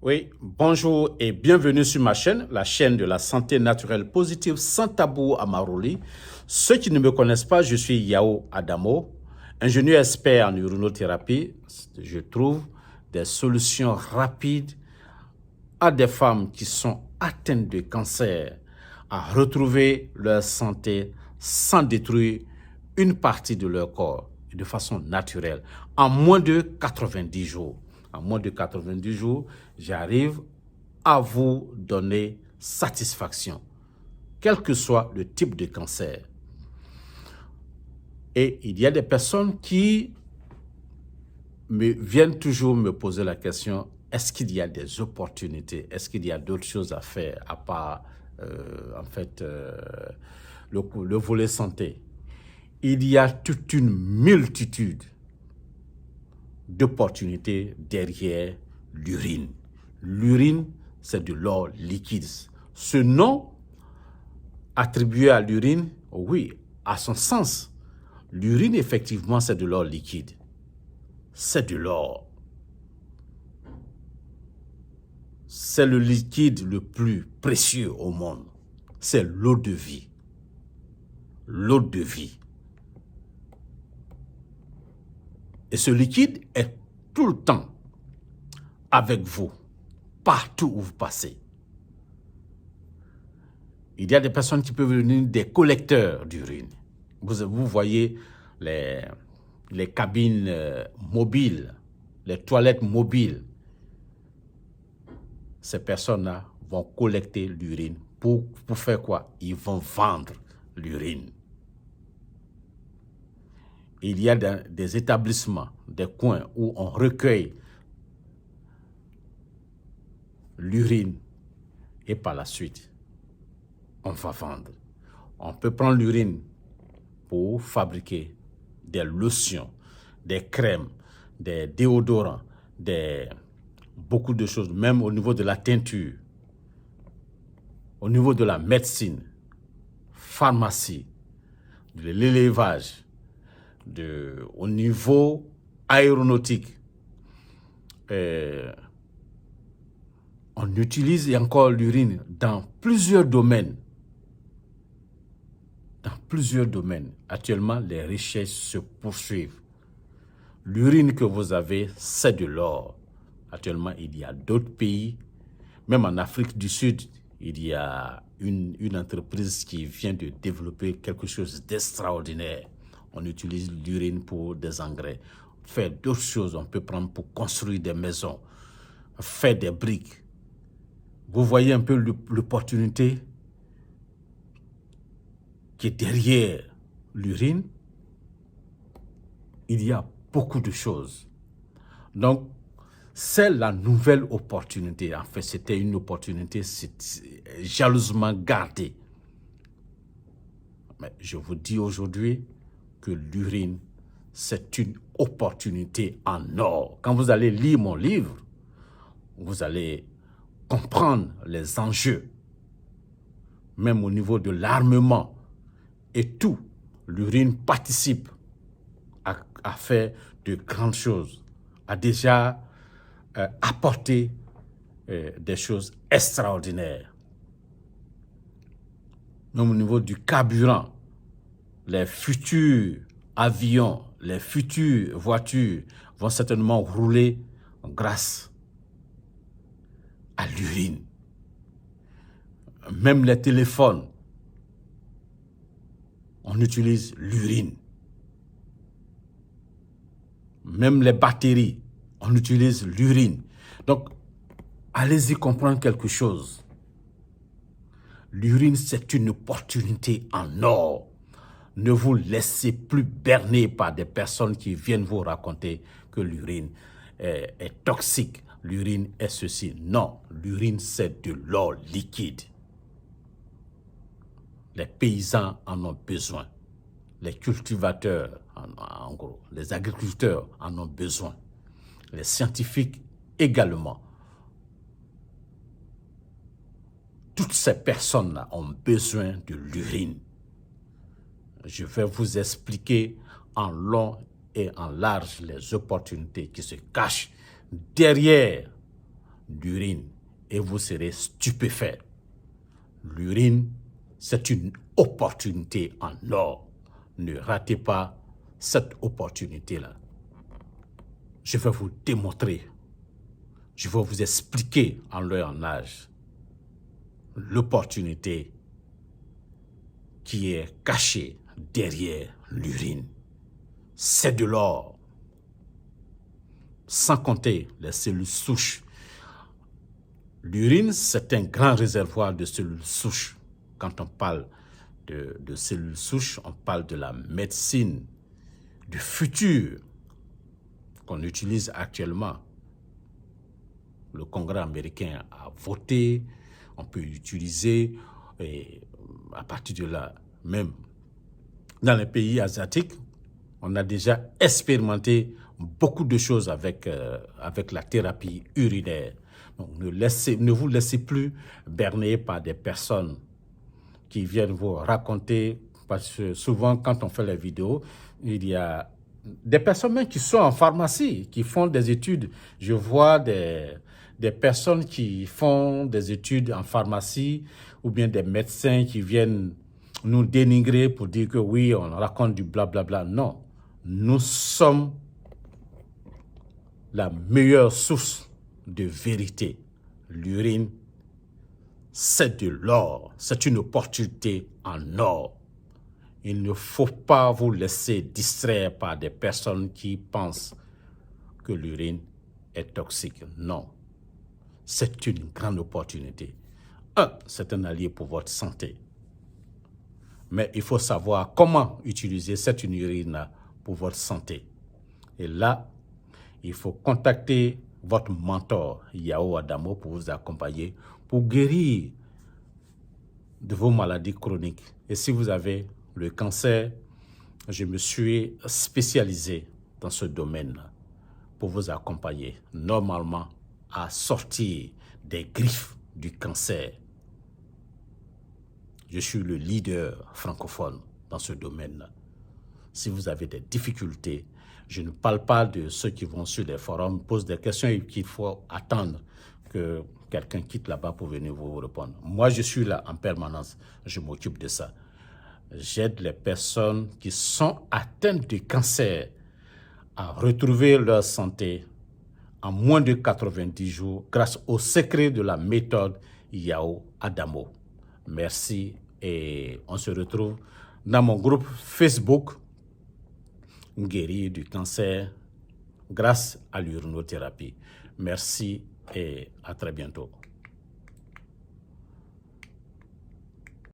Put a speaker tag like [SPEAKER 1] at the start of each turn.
[SPEAKER 1] Oui, bonjour et bienvenue sur ma chaîne, la chaîne de la santé naturelle positive sans tabou à Maroli. Ceux qui ne me connaissent pas, je suis Yao Adamo, ingénieur expert en urinothérapie. Je trouve des solutions rapides à des femmes qui sont atteintes de cancer à retrouver leur santé sans détruire une partie de leur corps de façon naturelle en moins de 90 jours. En moins de 90 jours, j'arrive à vous donner satisfaction, quel que soit le type de cancer. Et il y a des personnes qui viennent toujours me poser la question, est-ce qu'il y a des opportunités? Est-ce qu'il y a d'autres choses à faire à part, le volet santé? Il y a toute une multitude d'opportunités derrière l'urine. L'urine, c'est de l'or liquide. Ce nom attribué à l'urine, oui, à son sens. L'urine, effectivement, c'est de l'or liquide. C'est de l'or. C'est le liquide le plus précieux au monde. C'est l'eau de vie. L'eau de vie. Et ce liquide est tout le temps avec vous, partout où vous passez. Il y a des personnes qui peuvent devenir des collecteurs d'urine. Vous voyez les cabines mobiles, les toilettes mobiles. Ces personnes-là vont collecter l'urine. Pour faire quoi? Ils vont vendre l'urine. Il y a des établissements, des coins où on recueille l'urine et par la suite, on va vendre. On peut prendre l'urine pour fabriquer des lotions, des crèmes, des déodorants, beaucoup de choses, même au niveau de la teinture, au niveau de la médecine, pharmacie, de l'élevage, au niveau aéronautique. On utilise encore l'urine dans plusieurs domaines. Dans plusieurs domaines. Actuellement, les recherches se poursuivent. L'urine que vous avez, c'est de l'or. Actuellement, il y a d'autres pays, même en Afrique du Sud, il y a une entreprise qui vient de développer quelque chose d'extraordinaire. On utilise l'urine pour des engrais, faire d'autres choses. On peut prendre pour construire des maisons, faire des briques. Vous voyez un peu l'opportunité qui est derrière l'urine. Il y a beaucoup de choses. Donc, c'est la nouvelle opportunité. En fait, c'était une opportunité jalousement gardée. Mais je vous dis aujourd'hui que l'urine, c'est une opportunité en or. Quand vous allez lire mon livre, vous allez comprendre les enjeux, même au niveau de l'armement et tout. L'urine participe à faire de grandes choses, a déjà apporté des choses extraordinaires. Même au niveau du carburant, les futurs avions, les futures voitures vont certainement rouler grâce à l'urine. Même les téléphones, on utilise l'urine. Même les batteries, on utilise l'urine. Donc, allez-y comprendre quelque chose. L'urine, c'est une opportunité en or. Ne vous laissez plus berner par des personnes qui viennent vous raconter que l'urine est toxique. L'urine est ceci. Non, l'urine, c'est de l'or liquide. Les paysans en ont besoin. Les cultivateurs, en gros, les agriculteurs en ont besoin. Les scientifiques également. Toutes ces personnes-là ont besoin de l'urine. Je vais vous expliquer en long et en large les opportunités qui se cachent derrière l'urine et vous serez stupéfait. L'urine, c'est une opportunité en or. Ne ratez pas cette opportunité-là. Je vais vous démontrer, je vais vous expliquer en l'heure en âge l'opportunité qui est cachée derrière l'urine. C'est de l'or. Sans compter les cellules souches. L'urine, c'est un grand réservoir de cellules souches. Quand on parle de cellules souches, on parle de la médecine du futur qu'on utilise actuellement. Le Congrès américain a voté, on peut l'utiliser, et à partir de là, même dans les pays asiatiques, on a déjà expérimenté beaucoup de choses avec la thérapie urinaire. Donc, ne vous laissez plus berner par des personnes qui viennent vous raconter, parce que souvent, quand on fait les vidéos, il y a des personnes même qui sont en pharmacie, qui font des études. Je vois des personnes qui font des études en pharmacie ou bien des médecins qui viennent nous dénigrer pour dire que oui, on raconte du blablabla. Non, nous sommes la meilleure source de vérité. L'urine, c'est de l'or, c'est une opportunité en or. Il ne faut pas vous laisser distraire par des personnes qui pensent que l'urine est toxique. Non, c'est une grande opportunité. C'est un allié pour votre santé. Mais il faut savoir comment utiliser cette urine pour votre santé. Et là, il faut contacter votre mentor, Yao Adamo, pour vous accompagner, pour guérir de vos maladies chroniques. Et si vous avez le cancer, je me suis spécialisé dans ce domaine pour vous accompagner normalement à sortir des griffes du cancer. Je suis le leader francophone dans ce domaine. Si vous avez des difficultés, je ne parle pas de ceux qui vont sur les forums, posent des questions et qu'il faut attendre que quelqu'un quitte là-bas pour venir vous répondre. Moi, je suis là en permanence. Je m'occupe de ça. J'aide les personnes qui sont atteintes de cancer à retrouver leur santé en moins de 90 jours grâce au secret de la méthode Yao Adamo. Merci et on se retrouve dans mon groupe Facebook Guérir du cancer grâce à l'urinothérapie. Merci et à très bientôt.